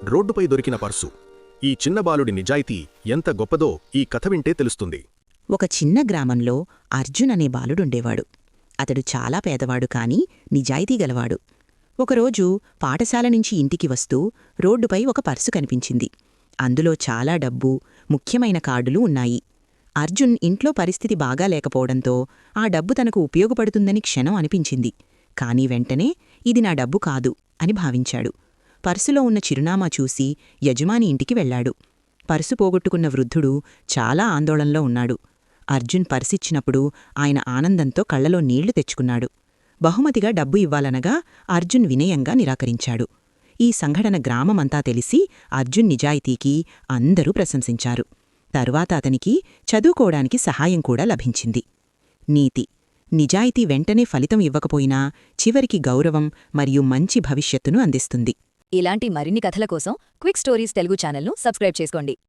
రోడ్డుపై దొరికిన పర్సు. ఈ చిన్న బాలుడి నిజాయితీ ఎంత గొప్పదో ఈ కథ వింటే తెలుస్తుంది. ఒక చిన్న గ్రామంలో అర్జున్ అనే బాలుడుండేవాడు. అతడు చాలా పేదవాడు కాని నిజాయితీ గలవాడు. ఒకరోజు పాఠశాల నుంచి ఇంటికి వస్తూ రోడ్డుపై ఒక పర్సు కనిపించింది. అందులో చాలా డబ్బు, ముఖ్యమైన కార్డులు ఉన్నాయి. అర్జున్ ఇంట్లో పరిస్థితి బాగా లేకపోవడంతో ఆ డబ్బు తనకు ఉపయోగపడుతుందని క్షణం అనిపించింది. కాని వెంటనే ఇది నా డబ్బు కాదు అని భావించాడు. పర్సులో ఉన్న చిరునామా చూసి యజమాని ఇంటికి వెళ్లాడు. పర్సు పోగొట్టుకున్న వృద్ధుడు చాలా ఆందోళనలో ఉన్నాడు. అర్జున్ పర్సిచ్చినప్పుడు ఆయన ఆనందంతో కళ్లలో నీళ్లు తెచ్చుకున్నాడు. బహుమతిగా డబ్బు ఇవ్వాలనగా అర్జున్ వినయంగా నిరాకరించాడు. ఈ సంఘటన గ్రామమంతా తెలిసి అర్జున్ నిజాయితీకి అందరూ ప్రశంసించారు. తరువాత అతనికి చదువుకోవడానికి సహాయం కూడా లభించింది. నీతి: నిజాయితీ వెంటనే ఫలితం ఇవ్వకపోయినా చివరికి గౌరవం మరియు మంచి భవిష్యత్తును అందిస్తుంది. ఇలాంటి మరిన్ని కథల కోసం క్విక్ స్టోరీస్ తెలుగు ఛానల్ను సబ్స్క్రైబ్ చేసుకోండి.